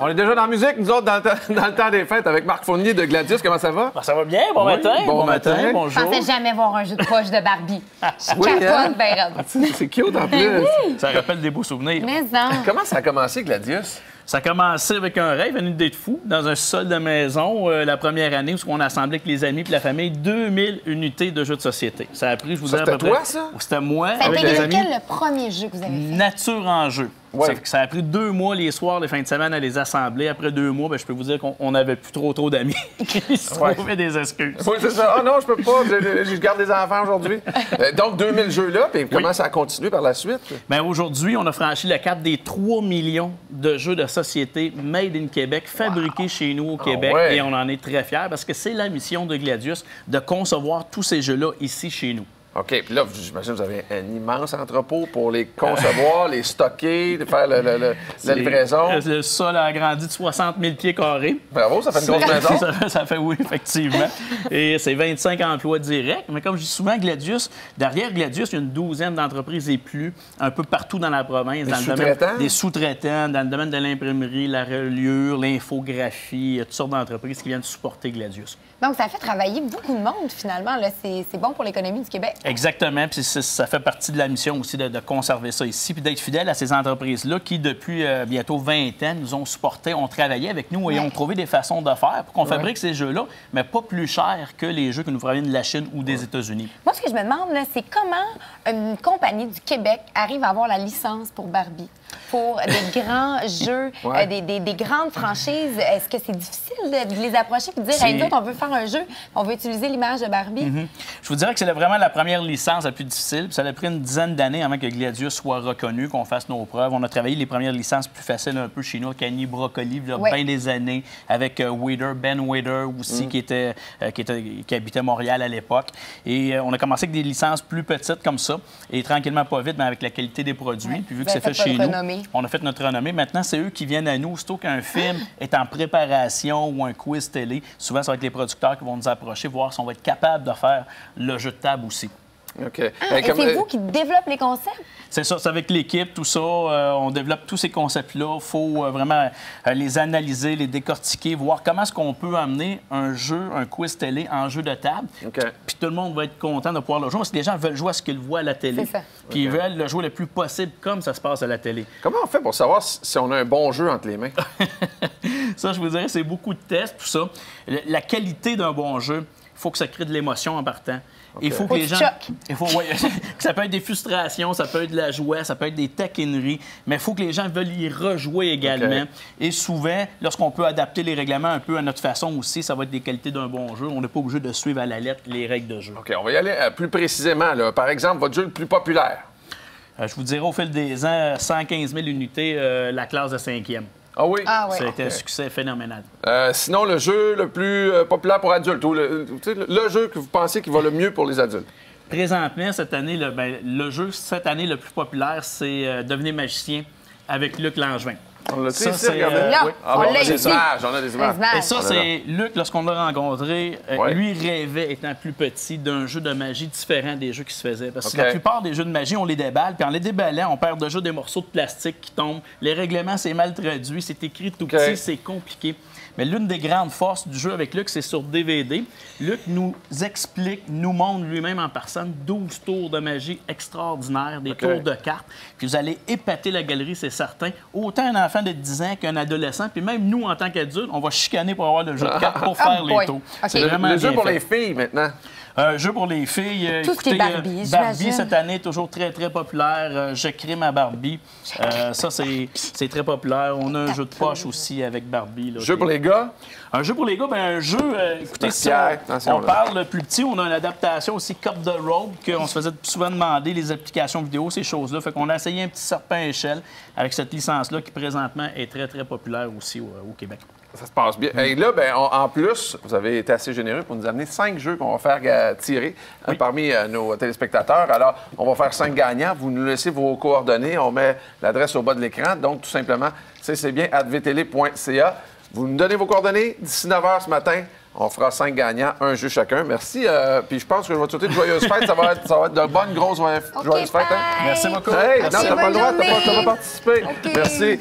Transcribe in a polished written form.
On est déjà dans la musique, nous autres, dans le temps des fêtes, avec Marc Fournier de Gladius. Comment ça va? Ben, ça va bien, bon matin. Bon matin. Je Bonjour. pensais jamais voir un jeu de poche de Barbie. Oui, hein? Capote, ben raide. C'est cute en plus. Ça rappelle des beaux souvenirs. Mais non. Comment ça a commencé, Gladius? Ça a commencé avec un rêve, une idée de fou, dans un sol de maison, la première année où on a assemblé avec les amis et la famille 2000 unités de jeux de société. Ça a pris, je vous dirais, C'était à peu près... toi, ça? C'était moi, Ça a avec été les amis. lequel le premier jeu que vous avez fait? Nature en jeu. Ouais. Ça a pris 2 mois les soirs, les fins de semaine à les assembler. Après 2 mois, ben, je peux vous dire qu'on n'avait plus trop d'amis qui se trouvaient des excuses. Oui, c'est ça. Ah non, je peux pas. Je garde des enfants aujourd'hui. Donc, 2000 jeux là, puis comment ça a continué par la suite? Bien, aujourd'hui, on a franchi le cap des 3 millions de jeux de société made in Québec, fabriqués chez nous au Québec. ouais. Et on en est très fiers parce que c'est la mission de Gladius de concevoir tous ces jeux-là ici chez nous. OK, puis là, j'imagine que vous avez un immense entrepôt pour les concevoir, les stocker, de faire la livraison. Le sol a agrandi de 60 000 pieds carrés. Bravo, ça fait une grosse maison. Ça fait oui, effectivement. Et c'est 25 emplois directs. Mais comme je dis souvent, Gladius, derrière Gladius, il y a une douzaine d'entreprises et plus, un peu partout dans la province. Des dans sous-traitants? le domaine des sous-traitants, dans le domaine de l'imprimerie, la reliure, l'infographie, il y a toutes sortes d'entreprises qui viennent supporter Gladius. Donc, ça fait travailler beaucoup de monde, finalement. Là. C'est bon pour l'économie du Québec. Exactement. Puis ça fait partie de la mission aussi de conserver ça ici, puis d'être fidèle à ces entreprises-là qui, depuis bientôt 20 ans, nous ont supportés, ont travaillé avec nous et ont trouvé des façons de faire pour qu'on fabrique ces jeux-là, mais pas plus cher que les jeux que nous proviennent de la Chine ou des États-Unis. Moi, ce que je me demande, là, c'est comment une compagnie du Québec arrive à avoir la licence pour Barbie, pour des grands jeux, des grandes franchises. Est-ce que c'est difficile de les approcher et de dire, hey, nous autres, on veut faire un jeu, on veut utiliser l'image de Barbie? Je vous dirais que c'est vraiment la première licence la plus difficile. Puis ça a pris une dizaine d'années avant que Gladius soit reconnu, qu'on fasse nos preuves. On a travaillé les premières licences plus faciles un peu chez nous, Cagny Brocoli, il y a bien des années, avec Ben Wader aussi, qui habitait Montréal à l'époque. Et on a commencé avec des licences plus petites comme ça, et tranquillement, pas vite, mais avec la qualité des produits. Puis vu que c'est fait chez nous, on a fait notre renommée. Maintenant, c'est eux qui viennent à nous. Aussitôt qu'un film est en préparation ou un quiz télé, souvent, ça va être les producteurs qui vont nous approcher, voir si on va être capable de faire le jeu de table aussi. OK. Et c'est vous qui développez les concepts? C'est ça, c'est avec l'équipe, tout ça. On développe tous ces concepts-là. Il faut vraiment les analyser, les décortiquer, voir comment est-ce qu'on peut amener un jeu, un quiz télé en jeu de table. OK. Puis tout le monde va être content de pouvoir le jouer parce que les gens veulent jouer à ce qu'ils voient à la télé. C'est ça. Puis ils veulent le jouer le plus possible comme ça se passe à la télé. Comment on fait pour savoir si on a un bon jeu entre les mains? Ça, je vous dirais, c'est beaucoup de tests, tout ça. La qualité d'un bon jeu, il faut que ça crée de l'émotion en partant. Il faut que les gens. Ça peut être des frustrations, ça peut être de la joie, ça peut être des taquineries, mais il faut que les gens veulent y rejouer également. Et souvent, lorsqu'on peut adapter les règlements un peu à notre façon aussi, ça va être des qualités d'un bon jeu. On n'est pas obligé de suivre à la lettre les règles de jeu. OK, on va y aller plus précisément. Là. Par exemple, votre jeu le plus populaire? Je vous dirais, au fil des ans, 115 000 unités, la classe de 5e. Ah oui? Ah oui. Ça a été un succès phénoménal. Sinon, le jeu le plus populaire pour adultes, ou le jeu que vous pensez qui va le mieux pour les adultes? Présentement, cette année, le jeu cette année le plus populaire, c'est Devenez magicien avec Luc Langevin. On l'a Ça, ici, c'est, regardez. Là, oui. on on l'a a des ici. images, on a des images. Et ça, c'est Luc, lorsqu'on l'a rencontré, Ouais. lui rêvait, étant plus petit, d'un jeu de magie différent des jeux qui se faisaient. Parce que OK. la plupart des jeux de magie, on les déballe, puis en les déballant, on perd déjà des morceaux de plastique qui tombent. Les règlements, c'est mal traduit, c'est écrit tout petit, c'est compliqué. Mais l'une des grandes forces du jeu avec Luc, c'est sur DVD. Luc nous explique, nous montre lui-même en personne 12 tours de magie extraordinaires, des tours de cartes. Puis vous allez épater la galerie, c'est certain. Autant un enfant de 10 ans qu'un adolescent. Puis même nous, en tant qu'adultes, on va chicaner pour avoir le jeu de cartes pour faire les tours. C'est vraiment Le jeu bien pour fait. les filles, maintenant. Jeu pour les filles. Tout ce qui est Barbie, j'imagine. cette année, est toujours très, très populaire. Je crée ma Barbie. Ça, c'est très populaire. On a un jeu de poche aussi avec Barbie. Là, Jeu pour les gars? Un jeu pour les gars, un jeu, écoutez, Pierre, ça, attention, on là. parle plus petit, on a une adaptation aussi Cop the Road, qu'on se faisait souvent demander, les applications vidéo, ces choses-là. Fait qu'on a essayé un petit serpent à échelle avec cette licence-là qui, présentement, est très, très populaire aussi au Québec. Ça se passe bien. Et là, en plus, vous avez été assez généreux pour nous amener 5 jeux qu'on va faire tirer parmi nos téléspectateurs. Alors, on va faire 5 gagnants. Vous nous laissez vos coordonnées. On met l'adresse au bas de l'écran. Donc, tout simplement, c'est bien @vtl.ca. Vous nous donnez vos coordonnées. D'ici 9 h ce matin, on fera 5 gagnants, un jeu chacun. Merci. Puis je pense que je vais te souhaiter de joyeuses fêtes. Ça va être de bonnes, grosses joyeuses fêtes. Hein? Merci beaucoup. Hey, Merci, non, t'as pas le bonne droit, t'as journée. pas participé. OK. Merci.